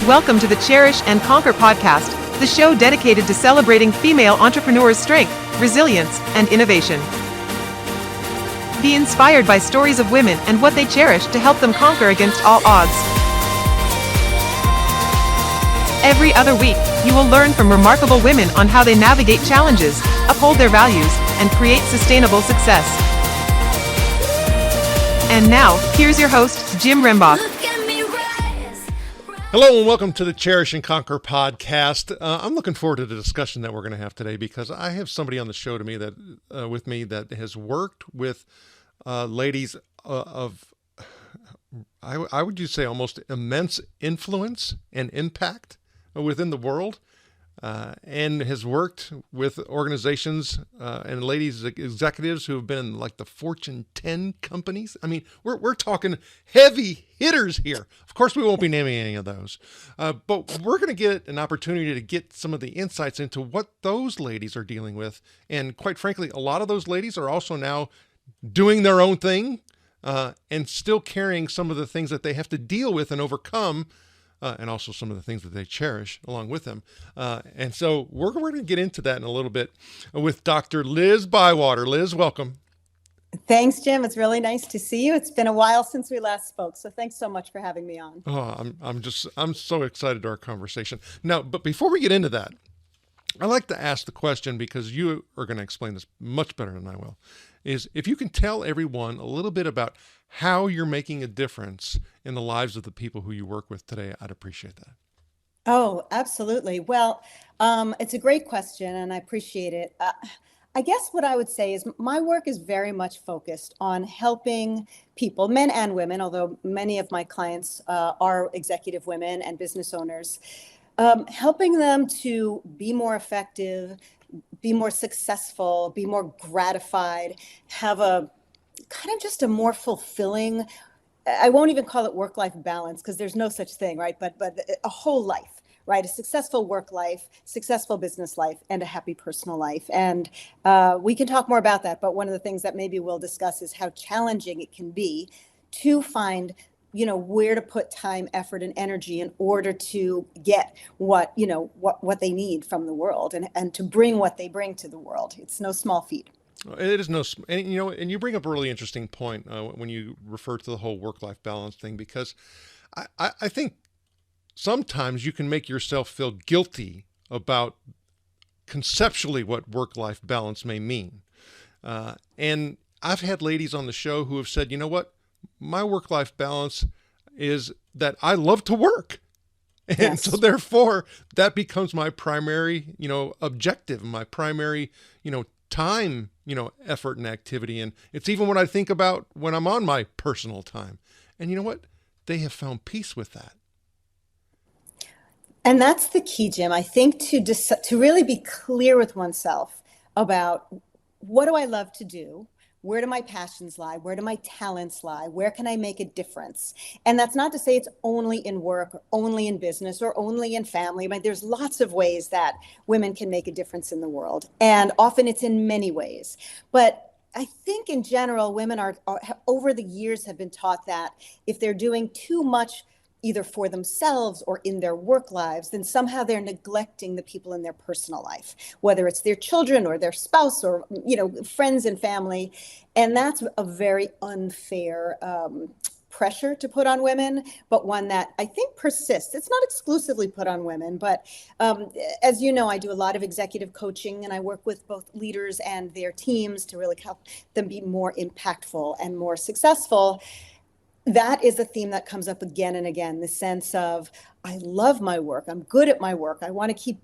Welcome to the Cherish and Conquer podcast, the show dedicated to celebrating female entrepreneurs' strength, resilience, and innovation. Be inspired by stories of women and what they cherish to help them conquer against all odds. Every other week, you will learn from remarkable women on how they navigate challenges, uphold their values, and create sustainable success. And now, here's your host, Jim Rembach. Hello and welcome to the Cherish and Conquer podcast. I'm looking forward to the discussion that we're going to have today because I have somebody on the show with me that has worked with ladies of, I would you say, almost immense influence and impact within the world, and has worked with organizations and ladies executives who have been in like the Fortune 10 companies. I mean, we're talking heavy hitters here. Of course, we won't be naming any of those, but we're going to get an opportunity to get some of the insights into what those ladies are dealing with. And quite frankly, a lot of those ladies are also now doing their own thing and still carrying some of the things that they have to deal with and overcome. And also some of the things that they cherish along with them. And so we're going to get into that in a little bit with Dr. Liz Bywater. Liz, welcome. Thanks, Jim. It's really nice to see you. It's been a while since we last spoke, so thanks so much for having me on. Oh, I'm so excited to our conversation. Now, but before we get into that, I like to ask the question, because you are going to explain this much better than I will, is if you can tell everyone a little bit about how you're making a difference in the lives of the people who you work with today, I'd appreciate that. Oh, absolutely. Well, it's a great question, and I appreciate it. I guess what I would say is my work is very much focused on helping people, men and women, although many of my clients are executive women and business owners, helping them to be more effective, be more successful, be more gratified, have a kind of just a more fulfilling, I won't even call it work-life balance because there's no such thing, right? But a whole life, right? A successful work life, successful business life, and a happy personal life. And we can talk more about that. But one of the things that maybe we'll discuss is how challenging it can be to find, where to put time, effort, and energy in order to get what they need from the world and to bring what they bring to the world. It's no small feat. It is and you bring up a really interesting point when you refer to the whole work-life balance thing, because I think sometimes you can make yourself feel guilty about conceptually what work-life balance may mean. And I've had ladies on the show who have said, you know what, my work-life balance is that I love to work. And Yes. so therefore that becomes my primary, objective, my primary, time, effort and activity. And it's even what I think about when I'm on my personal time. And you know what? They have found peace with that. And that's the key, Jim. I think to really be clear with oneself about what do I love to do? Where do my passions lie? Where do my talents lie? Where can I make a difference? And that's not to say it's only in work or only in business or only in family. I mean, there's lots of ways that women can make a difference in the world. And often it's in many ways. But I think in general, women are over the years have been taught that if they're doing too much either for themselves or in their work lives, then somehow they're neglecting the people in their personal life, whether it's their children or their spouse or, friends and family. And that's a very unfair pressure to put on women, but one that I think persists. It's not exclusively put on women, but as you know, I do a lot of executive coaching, and I work with both leaders and their teams to really help them be more impactful and more successful. That is a theme that comes up again and again, the sense of, I love my work. I'm good at my work. I want to keep,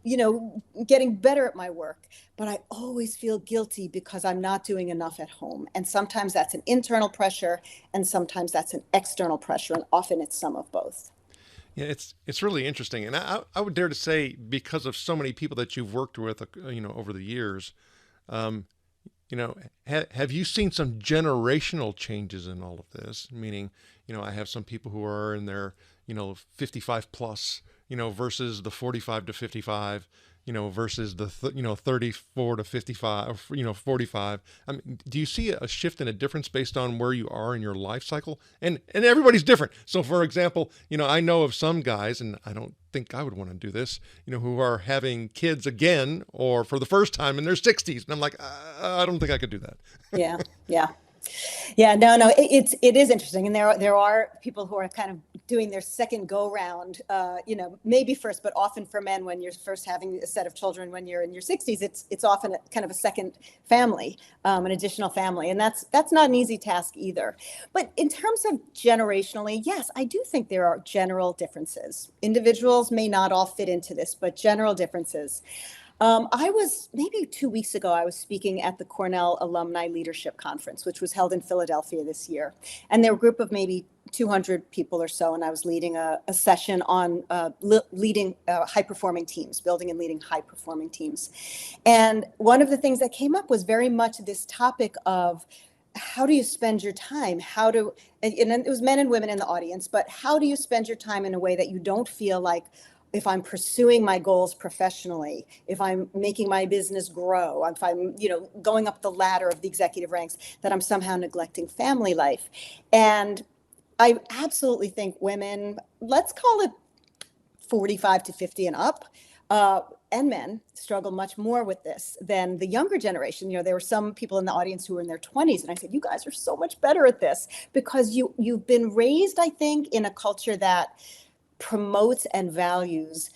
getting better at my work, but I always feel guilty because I'm not doing enough at home. And sometimes that's an internal pressure, and sometimes that's an external pressure, and often it's some of both. Yeah, it's really interesting. And I would dare to say, because of so many people that you've worked with, over the years, have you seen some generational changes in all of this? Meaning, I have some people who are in their, 55 plus, versus the 45 to 55. versus the 34 to 55, 45. I mean, do you see a shift and a difference based on where you are in your life cycle? And everybody's different. So for example, I know of some guys, and I don't think I would want to do this, who are having kids again or for the first time in their 60s. And I'm like, I don't think I could do that. Yeah. Yeah. Yeah, no, it is interesting, and there are people who are kind of doing their second go round. Maybe first, but often for men, when you're first having a set of children when you're in your 60s, it's often kind of a second family, an additional family, and that's not an easy task either. But in terms of generationally, yes, I do think there are general differences. Individuals may not all fit into this, but general differences. I was maybe 2 weeks ago, I was speaking at the Cornell Alumni Leadership Conference, which was held in Philadelphia this year. And there were a group of maybe 200 people or so, and I was leading a session on leading high-performing teams, building and leading high-performing teams. And one of the things that came up was very much this topic of how do you spend your time? And it was men and women in the audience, but how do you spend your time in a way that you don't feel like, if I'm pursuing my goals professionally, if I'm making my business grow, if I'm, going up the ladder of the executive ranks, that I'm somehow neglecting family life. And I absolutely think women, let's call it 45 to 50 and up, and men struggle much more with this than the younger generation. There were some people in the audience who were in their 20s, and I said, you guys are so much better at this because you've been raised, I think, in a culture that promotes and values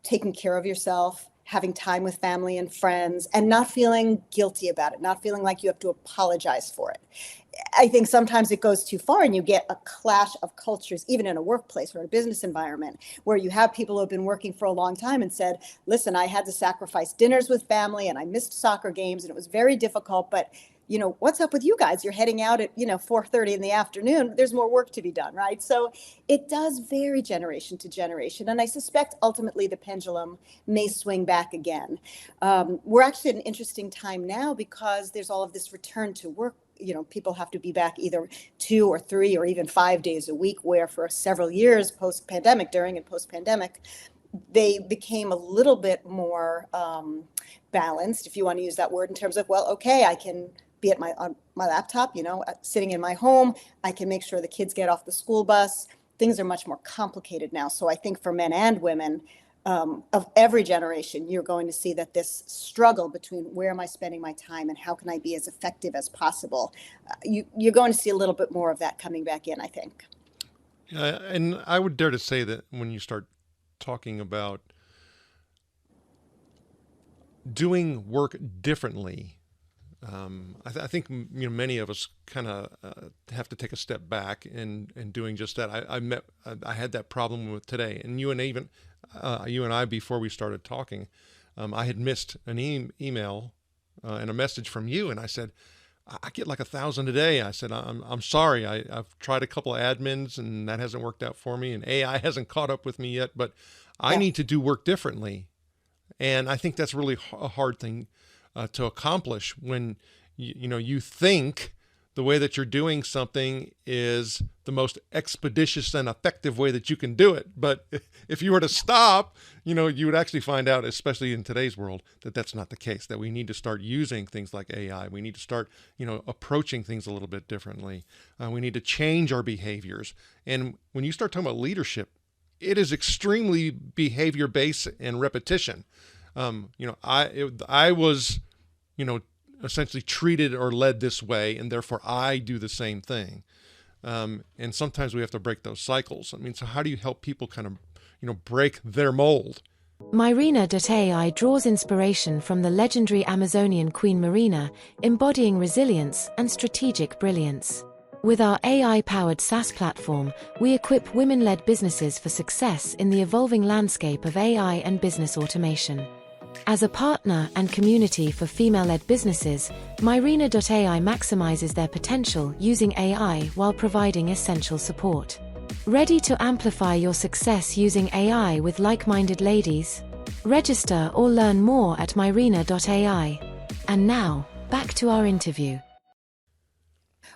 taking care of yourself, having time with family and friends, and not feeling guilty about it, not feeling like you have to apologize for it. I think sometimes it goes too far and you get a clash of cultures, even in a workplace or a business environment, where you have people who have been working for a long time and said, listen, I had to sacrifice dinners with family and I missed soccer games and it was very difficult, but what's up with you guys? You're heading out at, 4:30 in the afternoon. There's more work to be done, right? So it does vary generation to generation. And I suspect ultimately the pendulum may swing back again. We're actually at an interesting time now because there's all of this return to work. People have to be back either 2 or 3 or even 5 days a week, where for several years post-pandemic, during and post-pandemic, they became a little bit more balanced, if you want to use that word, in terms of, well, okay, I can be at on my laptop, sitting in my home. I can make sure the kids get off the school bus. Things are much more complicated now. So I think for men and women of every generation, you're going to see that this struggle between where am I spending my time and how can I be as effective as possible, you're going to see a little bit more of that coming back in, I think. And I would dare to say that when you start talking about doing work differently, I think many of us kind of have to take a step back in doing just that. I had that problem with today, and you and I, before we started talking, I had missed an email and a message from you, and I said, I get like 1,000 a day. I said, I'm sorry. I've tried a couple of admins and that hasn't worked out for me, and AI hasn't caught up with me yet, but I need to do work differently. And I think that's really a hard thing to accomplish when you think the way that you're doing something is the most expeditious and effective way that you can do it. But if you were to stop, you would actually find out, especially in today's world, that that's not the case, that we need to start using things like AI. We need to start, approaching things a little bit differently. We need to change our behaviors. And when you start talking about leadership, it is extremely behavior-based and repetition. I was, essentially treated or led this way, and therefore I do the same thing. And sometimes we have to break those cycles. So how do you help people kind of, break their mold? Myrina.ai draws inspiration from the legendary Amazonian Queen Marina, embodying resilience and strategic brilliance. With our AI-powered SaaS platform, we equip women-led businesses for success in the evolving landscape of AI and business automation. As a partner and community for female-led businesses, Myrina.ai maximizes their potential using AI while providing essential support. Ready to amplify your success using AI with like-minded ladies? Register or learn more at Myrina.ai. And now, back to our interview.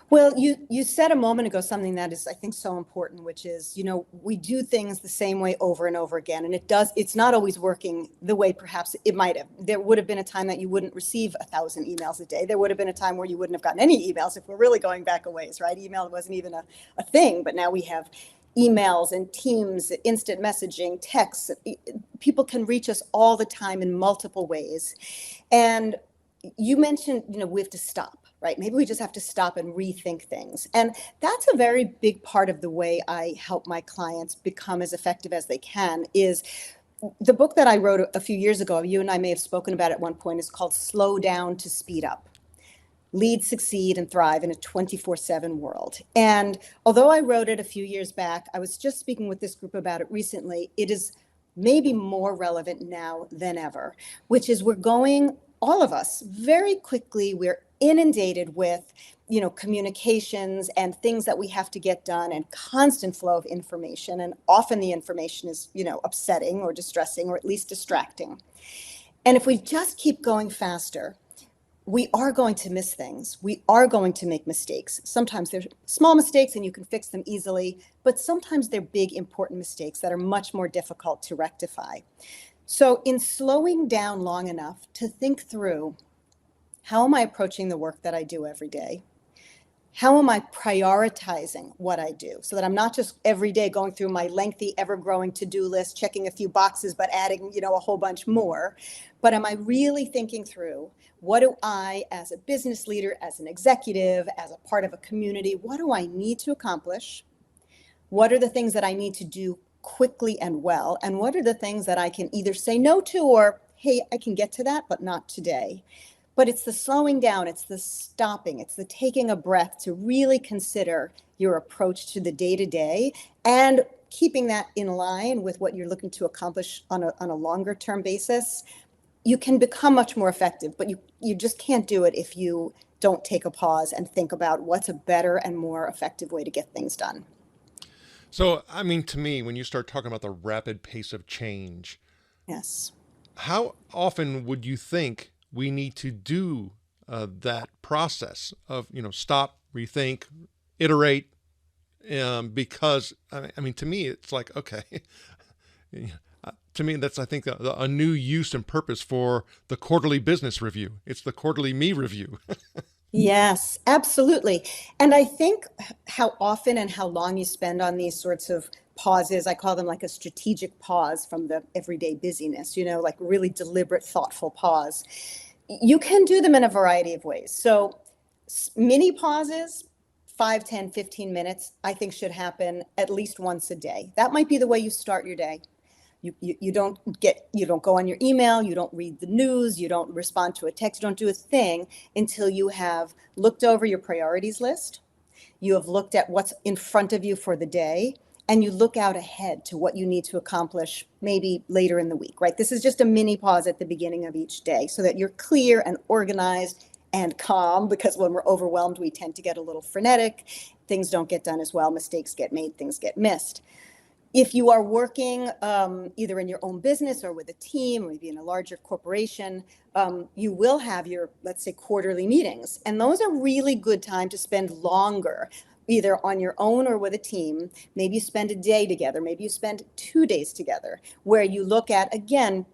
Well, you said a moment ago something that is, I think, so important, which is, we do things the same way over and over again, and it's not always working the way perhaps it might have. There would have been a time that you wouldn't receive 1,000 emails a day. There would have been a time where you wouldn't have gotten any emails, if we're really going back a ways, right? Email wasn't even a thing, but now we have emails and Teams, instant messaging, texts. People can reach us all the time in multiple ways. And you mentioned, we have to stop, right? Maybe we just have to stop and rethink things. And that's a very big part of the way I help my clients become as effective as they can. Is the book that I wrote a few years ago, you and I may have spoken about at one point, is called Slow Down to Speed Up. Lead, succeed, and thrive in a 24/7 world. And although I wrote it a few years back, I was just speaking with this group about it recently. It is maybe more relevant now than ever, which is we're going, all of us, very quickly, we're inundated with, communications and things that we have to get done, and constant flow of information. And often the information is, upsetting or distressing, or at least distracting. And if we just keep going faster, we are going to miss things. We are going to make mistakes. Sometimes they're small mistakes and you can fix them easily, but sometimes they're big, important mistakes that are much more difficult to rectify. So in slowing down long enough to think through, how am I approaching the work that I do every day? How am I prioritizing what I do so that I'm not just every day going through my lengthy, ever-growing to-do list, checking a few boxes, but adding, a whole bunch more? But am I really thinking through, what do I, as a business leader, as an executive, as a part of a community, what do I need to accomplish? What are the things that I need to do quickly and well? And what are the things that I can either say no to, or, hey, I can get to that, but not today? But it's the slowing down, it's the stopping, it's the taking a breath to really consider your approach to the day-to-day, and keeping that in line with what you're looking to accomplish on a longer term basis. You can become much more effective, but you just can't do it if you don't take a pause and think about what's a better and more effective way to get things done. So, I mean, to me, when you start talking about the rapid pace of change, Yes. how often would you think we need to do that process of, stop, rethink, iterate? Because, I mean, to me, it's like, okay, to me, that's, I think, a new use and purpose for the quarterly business review. It's the quarterly me review. Yes, absolutely. And I think how often and how long you spend on these sorts of pauses, I call them like a strategic pause from the everyday busyness, like really deliberate, thoughtful pause. You can do them in a variety of ways. So mini pauses, 5, 10, 15 minutes, I think should happen at least once a day. That might be the way you start your day. You don't go on your email, you don't read the news, you don't respond to a text, you don't do a thing until you have looked over your priorities list, you have looked at what's in front of you for the day, and you look out ahead to what you need to accomplish maybe later in the week, right? This is just a mini pause at the beginning of each day so that you're clear and organized and calm, because when we're overwhelmed, we tend to get a little frenetic. Things don't get done as well, mistakes get made, things get missed. If you are working either in your own business or with a team, or maybe in a larger corporation, you will have your, let's say, quarterly meetings. And those are really good time to spend longer, either on your own or with a team. Maybe you spend a day together, maybe you spend 2 days together, where you look at, again,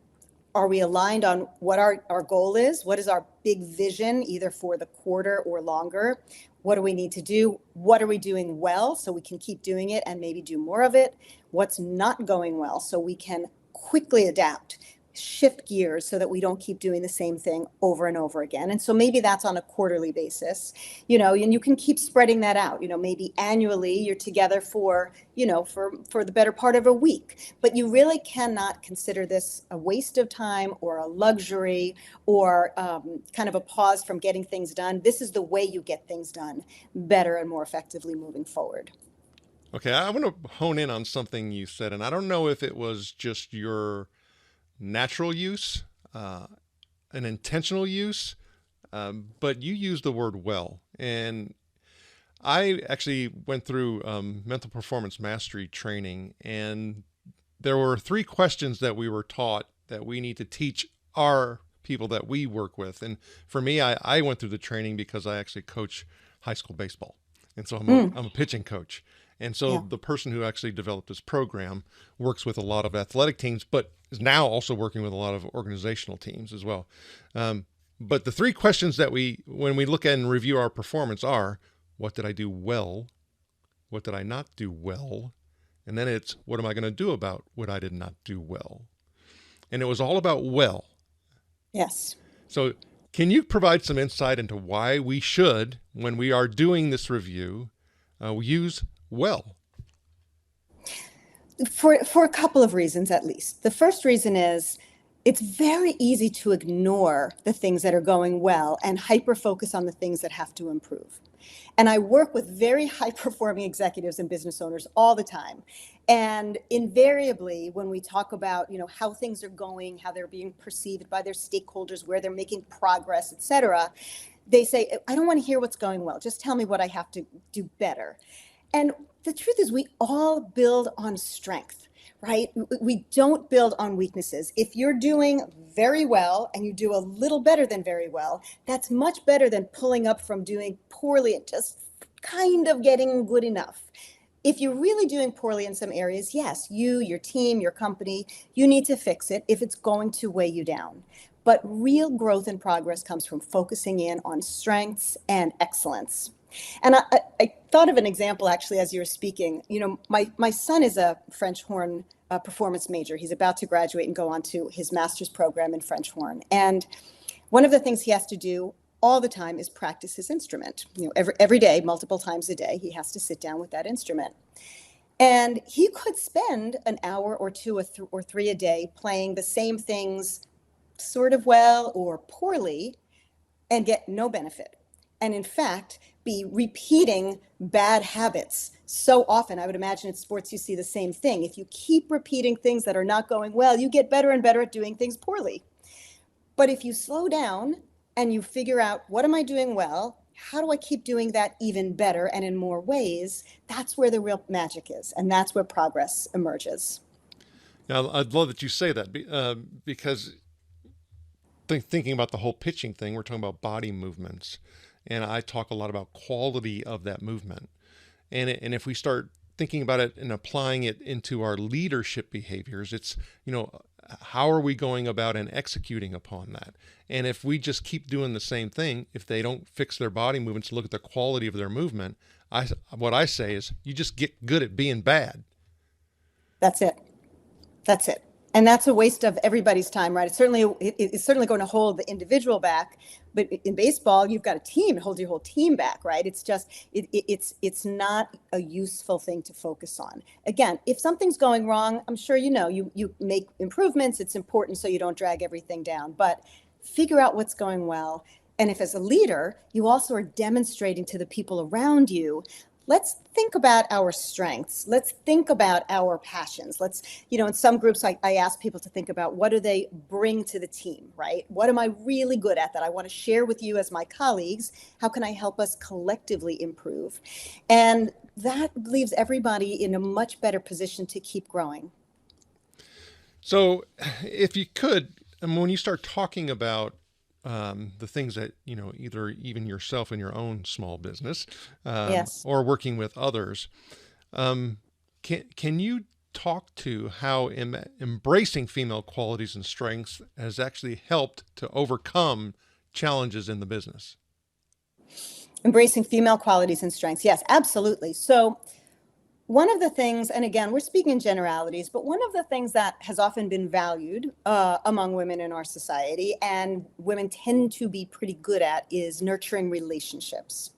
are we aligned on what our goal is? What is our big vision, either for the quarter or longer? What do we need to do? What are we doing well so we can keep doing it and maybe do more of it? What's not going well so we can quickly adapt, shift gears so that we don't keep doing the same thing over and over again. And so maybe that's on a quarterly basis, and you can keep spreading that out. Maybe annually you're together for the better part of a week, but you really cannot consider this a waste of time or a luxury or kind of a pause from getting things done. This is the way you get things done better and more effectively moving forward. Okay, I want to hone in on something you said, and I don't know if it was just your natural use, an intentional use, but you used the word well. And I actually went through mental performance mastery training, and there were 3 questions that we were taught that we need to teach our people that we work with. And for me, I went through the training because I actually coach high school baseball. And so Mm, I'm a pitching coach. And so yeah. the person who actually developed this program works with a lot of athletic teams, but is now also working with a lot of organizational teams as well. But the three questions that when we look at and review our performance are, what did I do well? What did I not do well? And then it's, what am I going to do about what I did not do well? And it was all about well. Yes. So can you provide some insight into why we should, when we are doing this review, use well? For a couple of reasons, at least. The first reason is it's very easy to ignore the things that are going well and hyper focus on the things that have to improve. And I work with very high performing executives and business owners all the time. And invariably, when we talk about, how things are going, how they're being perceived by their stakeholders, where they're making progress, et cetera, they say, I don't want to hear what's going well. Just tell me what I have to do better. And the truth is, we all build on strength, right? We don't build on weaknesses. If you're doing very well and you do a little better than very well, that's much better than pulling up from doing poorly and just kind of getting good enough. If you're really doing poorly in some areas, yes, you, your team, your company, you need to fix it if it's going to weigh you down. But real growth and progress comes from focusing in on strengths and excellence. And I thought of an example actually as you were speaking. My son is a French horn performance major. He's about to graduate and go on to his master's program in French horn. And one of the things he has to do all the time is practice his instrument. Every day, multiple times a day, he has to sit down with that instrument. And he could spend an hour or two or three a day playing the same things sort of well or poorly and get no benefit. And in fact, be repeating bad habits so often. I would imagine in sports you see the same thing. If you keep repeating things that are not going well, you get better and better at doing things poorly. But if you slow down and you figure out, what am I doing well? How do I keep doing that even better and in more ways? That's where the real magic is. And that's where progress emerges. Now, I'd love that you say that because thinking about the whole pitching thing, we're talking about body movements. And I talk a lot about quality of that movement. And if we start thinking about it and applying it into our leadership behaviors, it's, how are we going about and executing upon that? And if we just keep doing the same thing, if they don't fix their body movements, look at the quality of their movement, what I say is you just get good at being bad. That's it. That's it. And that's a waste of everybody's time, right? It's certainly going to hold the individual back, but in baseball, you've got a team, it holds your whole team back, right? It's just, it's not a useful thing to focus on. Again, if something's going wrong, I'm sure you make improvements. It's important so you don't drag everything down, but figure out what's going well. And if as a leader, you also are demonstrating to the people around you, let's think about our strengths. Let's think about our passions. In some groups, I ask people to think about what do they bring to the team, right? What am I really good at that I want to share with you as my colleagues? How can I help us collectively improve? And that leaves everybody in a much better position to keep growing. So if you could, and when you start talking about the things that, either even yourself in your own small business Yes. or working with others, can you talk to how embracing female qualities and strengths has actually helped to overcome challenges in the business? Embracing female qualities and strengths. Yes, absolutely. So one of the things, and again, we're speaking in generalities, but one of the things that has often been valued among women in our society, and women tend to be pretty good at, is nurturing relationships.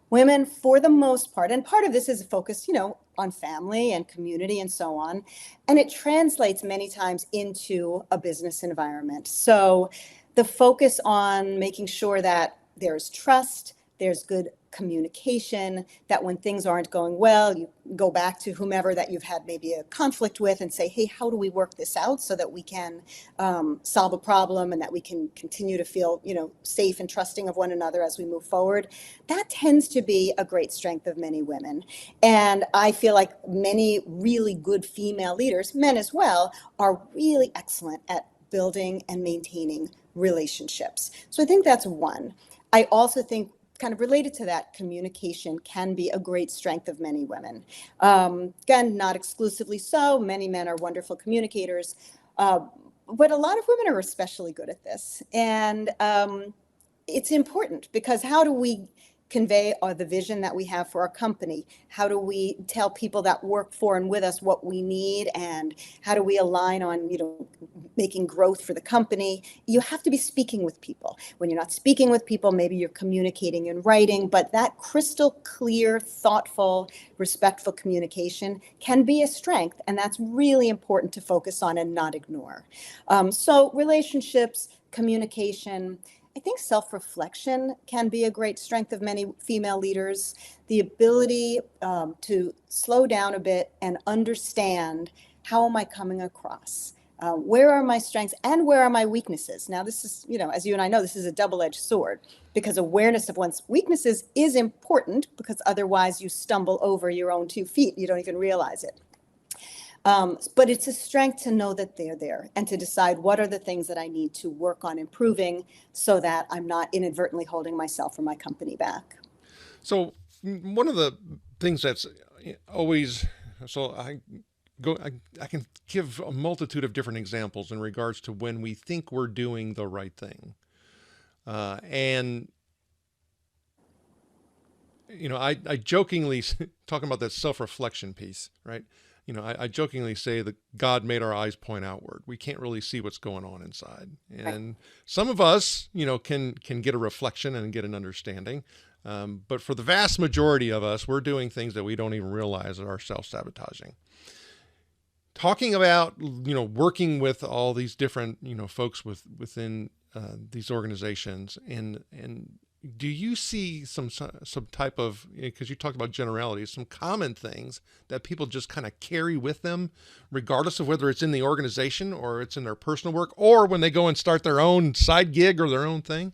Women, for the most part, and part of this is focused, on family and community and so on, and it translates many times into a business environment. So the focus on making sure that there's trust, there's good communication, that when things aren't going well, you go back to whomever that you've had maybe a conflict with and say, hey, how do we work this out so that we can solve a problem and that we can continue to feel, safe and trusting of one another as we move forward. That tends to be a great strength of many women. And I feel like many really good female leaders, men as well, are really excellent at building and maintaining relationships. So I think that's one. I also think kind of related to that, communication can be a great strength of many women. Again, not exclusively so. Many men are wonderful communicators, but a lot of women are especially good at this. And it's important because how do we convey the vision that we have for our company? How do we tell people that work for and with us what we need? And how do we align on, making growth for the company? You have to be speaking with people. When you're not speaking with people, maybe you're communicating in writing, but that crystal clear, thoughtful, respectful communication can be a strength. And that's really important to focus on and not ignore. So relationships, communication, I think self-reflection can be a great strength of many female leaders. The ability to slow down a bit and understand, how am I coming across? Where are my strengths and where are my weaknesses? Now, this is, as you and I know, this is a double-edged sword, because awareness of one's weaknesses is important, because otherwise you stumble over your own 2 feet. You don't even realize it. But it's a strength to know that they're there and to decide what are the things that I need to work on improving so that I'm not inadvertently holding myself or my company back. So one of the things that's always, I can give a multitude of different examples in regards to when we think we're doing the right thing. And I jokingly, talking about that self-reflection piece, right? I jokingly say that God made our eyes point outward. We can't really see what's going on inside. And some of us, can get a reflection and get an understanding. But for the vast majority of us, we're doing things that we don't even realize are self-sabotaging. Talking about, working with all these different, folks within these organizations, and do you see some type of, because you talked about generalities, some common things that people just kind of carry with them, regardless of whether it's in the organization or it's in their personal work, or when they go and start their own side gig or their own thing?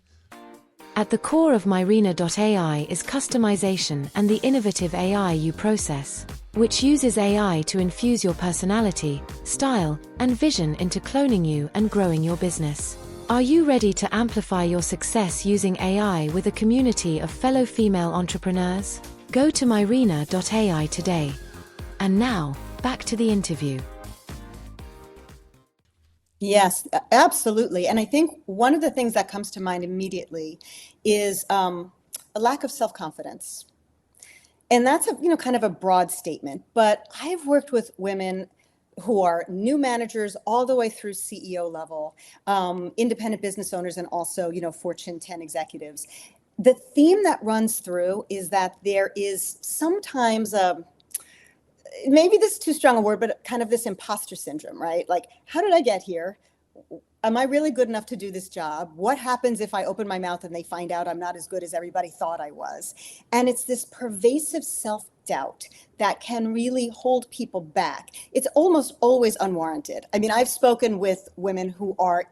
At the core of Myrina.ai is customization and the innovative AI you process, which uses AI to infuse your personality, style, and vision into cloning you and growing your business. Are you ready to amplify your success using AI with a community of fellow female entrepreneurs? Go to Myrina.ai today. And now, back to the interview. Yes, absolutely. And I think one of the things that comes to mind immediately is a lack of self-confidence. And that's kind of a broad statement, but I've worked with women who are new managers all the way through CEO level, independent business owners, and also, Fortune 10 executives. The theme that runs through is that there is sometimes maybe this is too strong a word, but kind of this imposter syndrome, right? Like, how did I get here? Am I really good enough to do this job? What happens if I open my mouth and they find out I'm not as good as everybody thought I was? And it's this pervasive self-doubt that can really hold people back. It's almost always unwarranted. I mean, I've spoken with women who are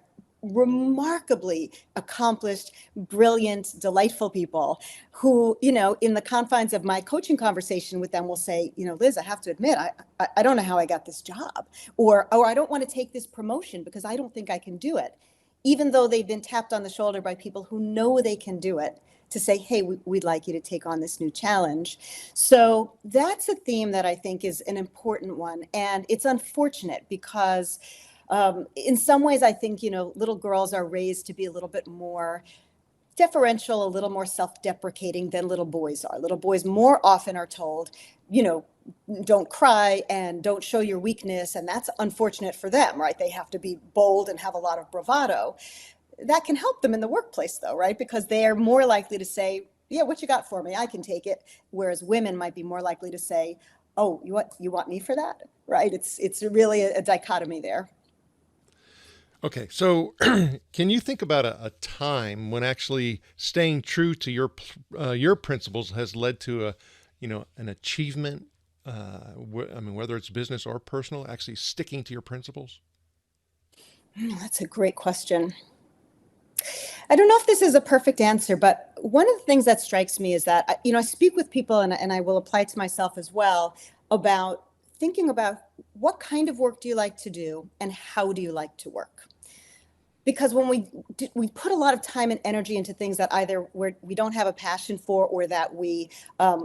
remarkably accomplished, brilliant, delightful people who, in the confines of my coaching conversation with them will say, Liz, I have to admit, I don't know how I got this job, or I don't want to take this promotion because I don't think I can do it, even though they've been tapped on the shoulder by people who know they can do it to say, hey, we'd like you to take on this new challenge. So that's a theme that I think is an important one. And it's unfortunate because in some ways, I think, little girls are raised to be a little bit more deferential, a little more self-deprecating than little boys are. Little boys more often are told, don't cry and don't show your weakness. And that's unfortunate for them, right? They have to be bold and have a lot of bravado. That can help them in the workplace, though, right? Because they are more likely to say, yeah, what you got for me? I can take it. Whereas women might be more likely to say, oh, you want me for that? Right? It's really a dichotomy there. Okay, so can you think about a time when actually staying true to your principles has led to an achievement? Whether it's business or personal, actually sticking to your principles. That's a great question. I don't know if this is a perfect answer, but one of the things that strikes me is that I speak with people, and I will apply it to myself as well, about thinking about what kind of work do you like to do and how do you like to work. because when we put a lot of time and energy into things that either we don't have a passion for, or that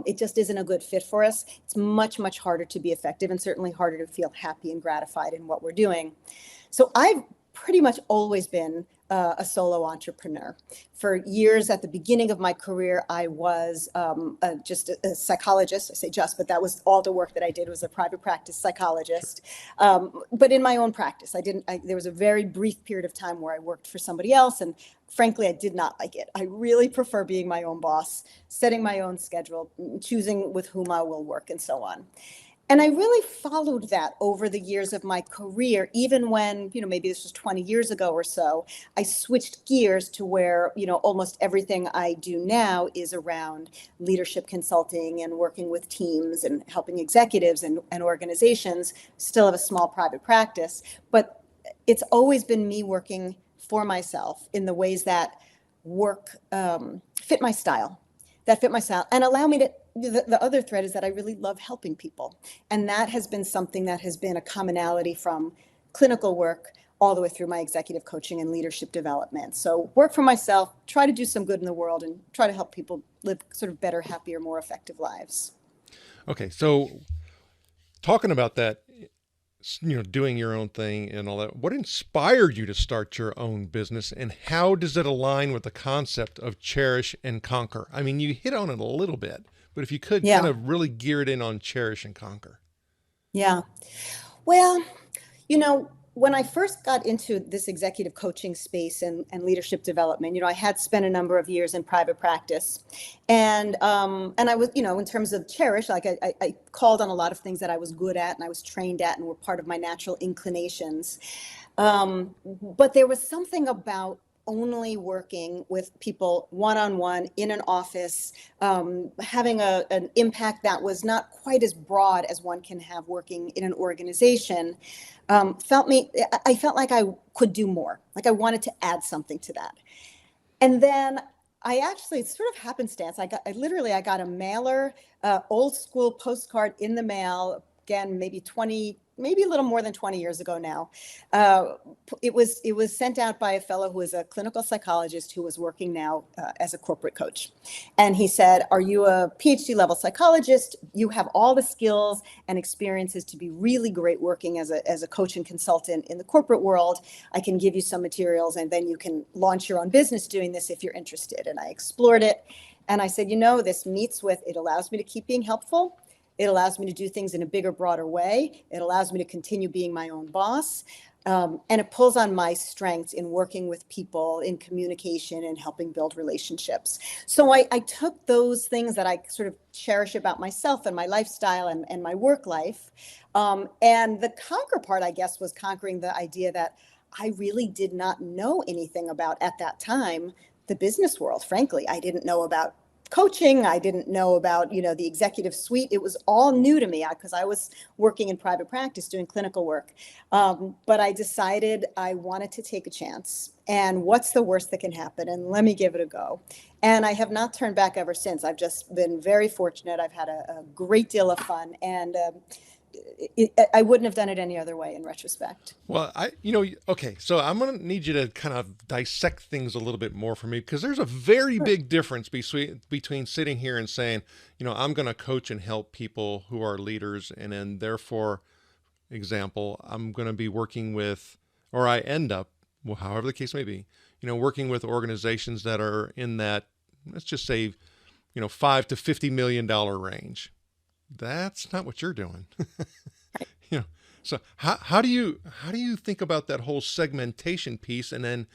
it just isn't a good fit for us, it's much harder to be effective, and certainly harder to feel happy and gratified in what we're doing. So I've pretty much always been a solo entrepreneur. For years at the beginning of my career, I was just a psychologist. I say just, but that was all the work that I did, was a private practice psychologist. But in my own practice, there was a very brief period of time where I worked for somebody else. And frankly, I did not like it. I really prefer being my own boss, setting my own schedule, choosing with whom I will work, and so on. And I really followed that over the years of my career, even when, maybe this was 20 years ago or so, I switched gears to where, almost everything I do now is around leadership consulting and working with teams and helping executives and organizations. Still have a small private practice, but it's always been me working for myself in the ways that work fit my style, and allow me to. The other thread is that I really love helping people. And that has been something that has been a commonality from clinical work all the way through my executive coaching and leadership development. So work for myself, try to do some good in the world, and try to help people live sort of better, happier, more effective lives. Okay, so talking about that, doing your own thing and all that, what inspired you to start your own business, and how does it align with the concept of cherish and conquer? I mean, you hit on it a little bit, but if you could kind of really gear it in on cherish and conquer. Yeah. Well, when I first got into this executive coaching space and leadership development, I had spent a number of years in private practice, and I was, in terms of cherish, like I called on a lot of things that I was good at and I was trained at and were part of my natural inclinations. But there was something about only working with people one-on-one in an office, having an impact that was not quite as broad as one can have working in an organization. I felt like I could do more, like I wanted to add something to that. And then I actually, it's sort of happenstance, I got a mailer, old school postcard in the mail, again, maybe a little more than 20 years ago now. It was sent out by a fellow who is a clinical psychologist who was working now as a corporate coach. And he said, are you a PhD level psychologist? You have all the skills and experiences to be really great working as a coach and consultant in the corporate world. I can give you some materials, and then you can launch your own business doing this if you're interested. And I explored it. And I said, this it allows me to keep being helpful. It allows me to do things in a bigger, broader way. It allows me to continue being my own boss. And it pulls on my strengths in working with people, in communication, and helping build relationships. So I took those things that I sort of cherish about myself and my lifestyle and my work life. And the conquer part, I guess, was conquering the idea that I really did not know anything about at that time, the business world. Frankly, I didn't know about coaching. I didn't know about, the executive suite. It was all new to me because I was working in private practice doing clinical work. But I decided I wanted to take a chance. And what's the worst that can happen? And let me give it a go. And I have not turned back ever since. I've just been very fortunate. I've had a great deal of fun. And I wouldn't have done it any other way in retrospect. Well, okay, so I'm going to need you to kind of dissect things a little bit more for me, because there's a very big difference between sitting here and saying, I'm going to coach and help people who are leaders, and then therefore, example, I'm going to be working with, or I end up, well, however the case may be, working with organizations that are in that, let's just say, $5 to $50 million range. That's not what you're doing. So how do you think about that whole segmentation piece, and then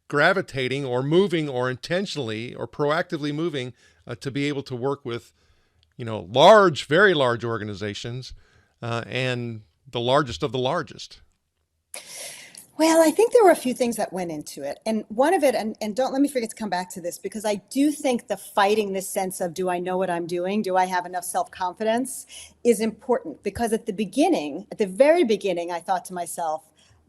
gravitating or moving or intentionally or proactively moving to be able to work with, large, very large organizations and the largest of the largest? Well, I think there were a few things that went into it. And one of it, and don't let me forget to come back to this, because I do think the fighting this sense of, do I know what I'm doing? Do I have enough self-confidence is important, because at the very beginning, I thought to myself,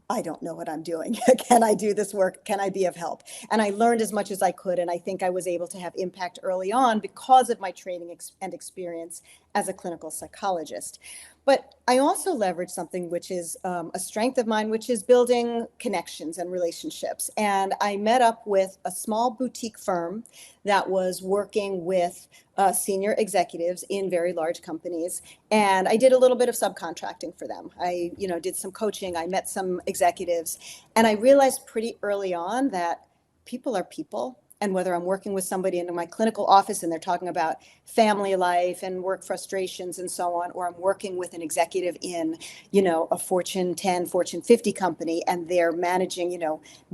I don't know what I'm doing. Can I do this work? Can I be of help? And I learned as much as I could. And I think I was able to have impact early on because of my training and experience as a clinical psychologist. But I also leverage something which is a strength of mine, which is building connections and relationships. And I met up with a small boutique firm that was working with senior executives in very large companies. And I did a little bit of subcontracting for them. I, did some coaching. I met some executives. And I realized pretty early on that people are people. And whether I'm working with somebody in my clinical office and they're talking about family life and work frustrations and so on, or I'm working with an executive in, a Fortune 10, Fortune 50 company, and they're managing,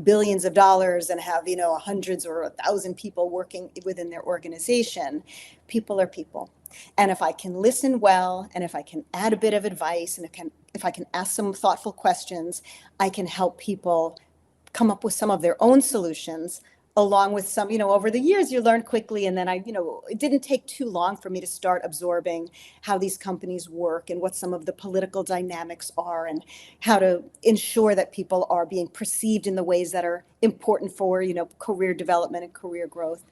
billions of dollars and have, hundreds or 1,000 people working within their organization, people are people. And if I can listen well, and if I can add a bit of advice, and if I can ask some thoughtful questions, I can help people come up with some of their own solutions, along with some, over the years you learn quickly. And then it didn't take too long for me to start absorbing how these companies work and what some of the political dynamics are and how to ensure that people are being perceived in the ways that are important for, career development and career growth.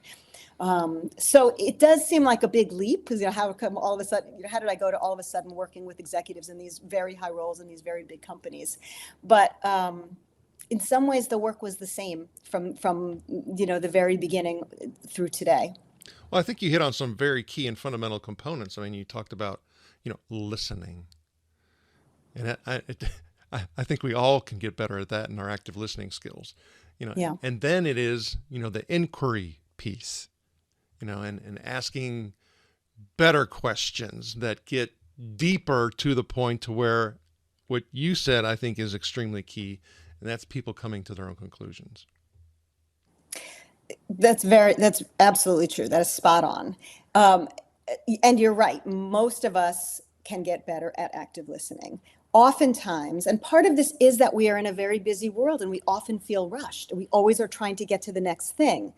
So it does seem like a big leap because, how come all of a sudden, how did I go to all of a sudden working with executives in these very high roles in these very big companies? But, in some ways, the work was the same from the very beginning through today. Well, I think you hit on some very key and fundamental components. I mean, you talked about, listening. And I think we all can get better at that in our active listening skills. Yeah. And then it is, the inquiry piece, and asking better questions that get deeper to the point to where what you said, I think, is extremely key. And that's people coming to their own conclusions. That's absolutely true. That is spot on. And you're right. Most of us can get better at active listening. Oftentimes, and part of this is that we are in a very busy world and we often feel rushed. We always are trying to get to the next thing,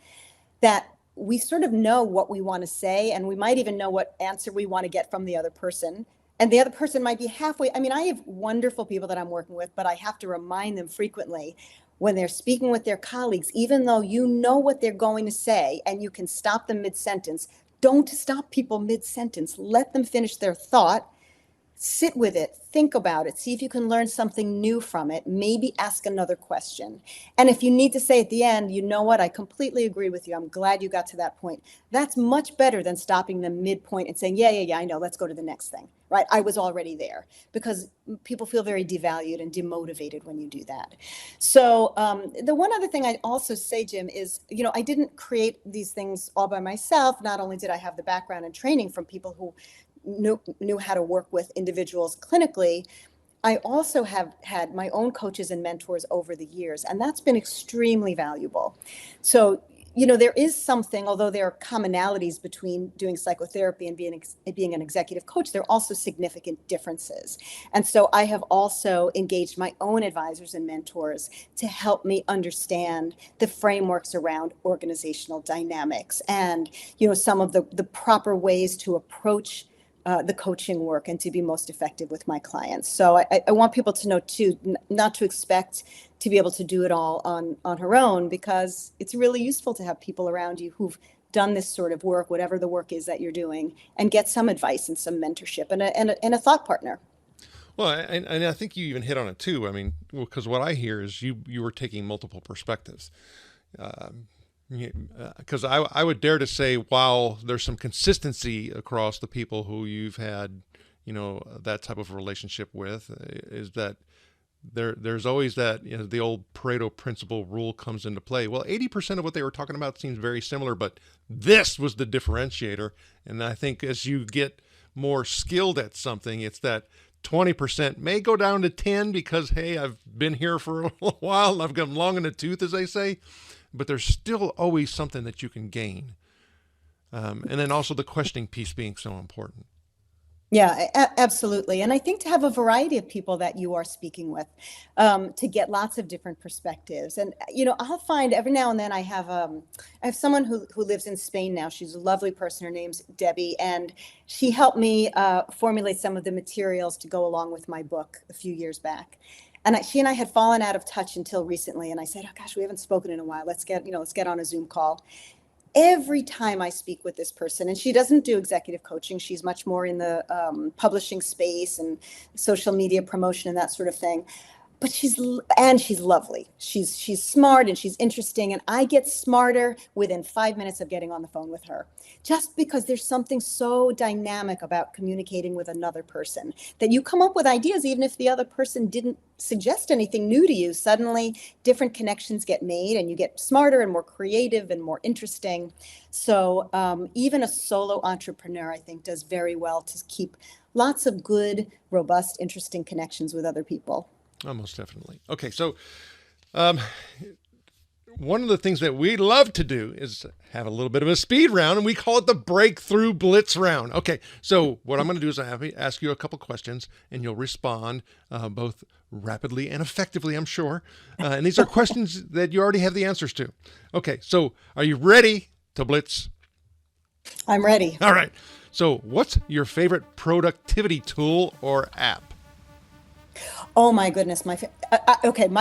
that we sort of know what we want to say, and we might even know what answer we want to get from the other person. And the other person might be halfway. I mean, I have wonderful people that I'm working with, but I have to remind them frequently when they're speaking with their colleagues, even though you know what they're going to say and you can stop them mid-sentence, don't stop people mid-sentence. Let them finish their thought. Sit with it, think about it, see if you can learn something new from it, maybe ask another question. And if you need to say at the end, you know what, I completely agree with you, I'm glad you got to that point. That's much better than stopping them midpoint and saying, yeah, I know, let's go to the next thing, right? I was already there, because people feel very devalued and demotivated when you do that. So the one other thing I also say, Jim, is, I didn't create these things all by myself. Not only did I have the background and training from people who knew how to work with individuals clinically, I also have had my own coaches and mentors over the years, and that's been extremely valuable. So, there is something, although there are commonalities between doing psychotherapy and being an executive coach, there are also significant differences. And so I have also engaged my own advisors and mentors to help me understand the frameworks around organizational dynamics and, some of the proper ways to approach the coaching work and to be most effective with my clients. So I want people to know too, not to expect to be able to do it all on her own, because it's really useful to have people around you who've done this sort of work, whatever the work is that you're doing, and get some advice and some mentorship and a thought partner. Well, and I think you even hit on it too. I mean, because what I hear is you were taking multiple perspectives. Because I would dare to say, while there's some consistency across the people who you've had, that type of relationship with, is that there's always that, the old Pareto principle rule comes into play. Well, 80% of what they were talking about seems very similar, but this was the differentiator. And I think as you get more skilled at something, it's that 20% may go down to 10 because, hey, I've been here for a little while and I've got long in the tooth, as they say. But there's still always something that you can gain. And then also the questioning piece being so important. Yeah, absolutely. And I think to have a variety of people that you are speaking with, to get lots of different perspectives. And, I'll find every now and then I have someone who lives in Spain now. She's a lovely person. Her name's Debbie. And she helped me formulate some of the materials to go along with my book a few years back. And she and I had fallen out of touch until recently. And I said, oh gosh, we haven't spoken in a while. Let's get on a Zoom call. every time I speak with this person, and she doesn't do executive coaching, she's much more in the publishing space and social media promotion and that sort of thing. But she's lovely. She's smart and she's interesting. And I get smarter within 5 minutes of getting on the phone with her, just because there's something so dynamic about communicating with another person that you come up with ideas, even if the other person didn't suggest anything new to you. Suddenly different connections get made and you get smarter and more creative and more interesting. So even a solo entrepreneur, I think, does very well to keep lots of good, robust, interesting connections with other people. Oh, most definitely. Okay, so one of the things that we love to do is have a little bit of a speed round, and we call it the Breakthrough Blitz round. Okay, so what I'm going to do is I have to ask you a couple questions, and you'll respond both rapidly and effectively, I'm sure. And these are questions that you already have the answers to. Okay, so are you ready to blitz? I'm ready. All right. So what's your favorite productivity tool or app? Oh my goodness. My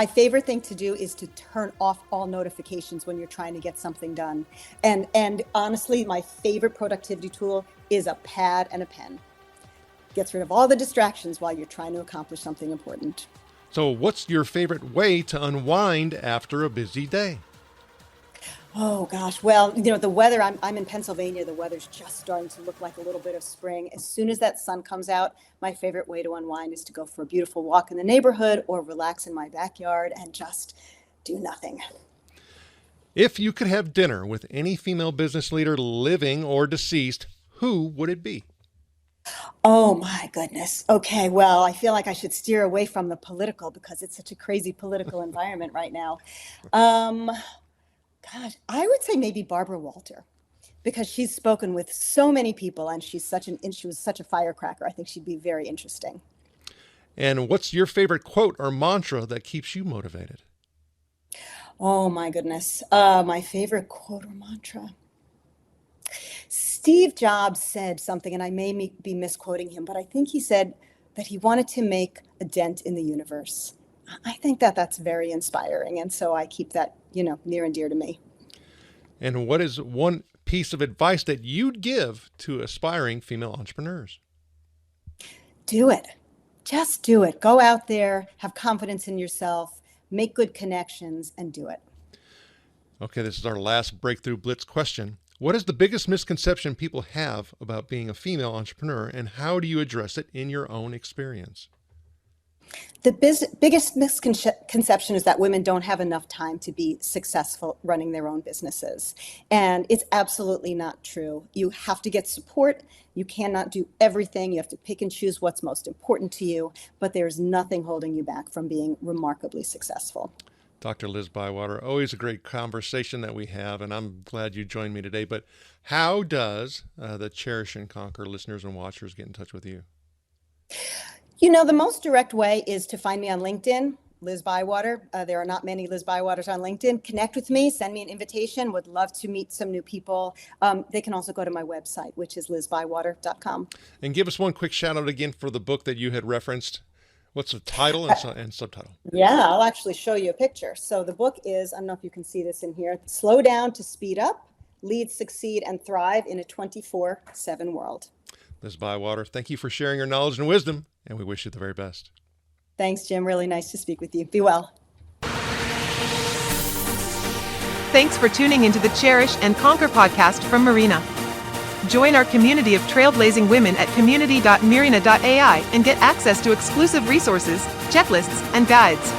favorite thing to do is to turn off all notifications when you're trying to get something done. And honestly, my favorite productivity tool is a pad and a pen. Gets rid of all the distractions while you're trying to accomplish something important. So what's your favorite way to unwind after a busy day? Oh gosh. Well, the weather, I'm in Pennsylvania. The weather's just starting to look like a little bit of spring. As soon as that sun comes out, my favorite way to unwind is to go for a beautiful walk in the neighborhood or relax in my backyard and just do nothing. If you could have dinner with any female business leader, living or deceased, who would it be? Oh my goodness. Okay. Well, I feel like I should steer away from the political because it's such a crazy political environment right now. Gosh, I would say maybe Barbara Walter, because she's spoken with so many people and she was such a firecracker. I think she'd be very interesting. And what's your favorite quote or mantra that keeps you motivated? Oh my goodness. My favorite quote or mantra. Steve Jobs said something, and I may be misquoting him, but I think he said that he wanted to make a dent in the universe. I think that's very inspiring. And so I keep that, near and dear to me. And what is one piece of advice that you'd give to aspiring female entrepreneurs? Do it. Just do it. Go out there, have confidence in yourself, make good connections, and do it. Okay, this is our last Breakthrough Blitz question. What is the biggest misconception people have about being a female entrepreneur, and how do you address it in your own experience? The biggest misconception is that women don't have enough time to be successful running their own businesses. And it's absolutely not true. You have to get support. You cannot do everything. You have to pick and choose what's most important to you, but there's nothing holding you back from being remarkably successful. Dr. Liz Bywater, always a great conversation that we have, and I'm glad you joined me today. But how does the Cherish and Conquer listeners and watchers get in touch with you? The most direct way is to find me on LinkedIn, Liz Bywater. There are not many Liz Bywaters on LinkedIn. Connect with me, send me an invitation. Would love to meet some new people. They can also go to my website, which is lizbywater.com. And give us one quick shout out again for the book that you had referenced. What's the title and subtitle? Yeah, I'll actually show you a picture. So the book is, I don't know if you can see this in here, Slow Down to Speed Up, Lead, Succeed, and Thrive in a 24/7 World. Liz Bywater, thank you for sharing your knowledge and wisdom, and we wish you the very best. Thanks, Jim. Really nice to speak with you. Be well. Thanks for tuning into the Cherish and Conquer podcast from Marina. Join our community of trailblazing women at community.marina.ai and get access to exclusive resources, checklists, and guides.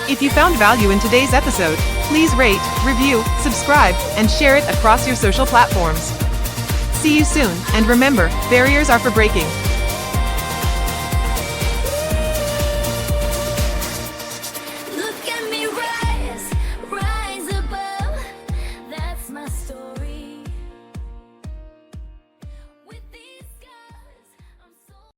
If you found value in today's episode, please rate, review, subscribe, and share it across your social platforms. See you soon, and remember, barriers are for breaking.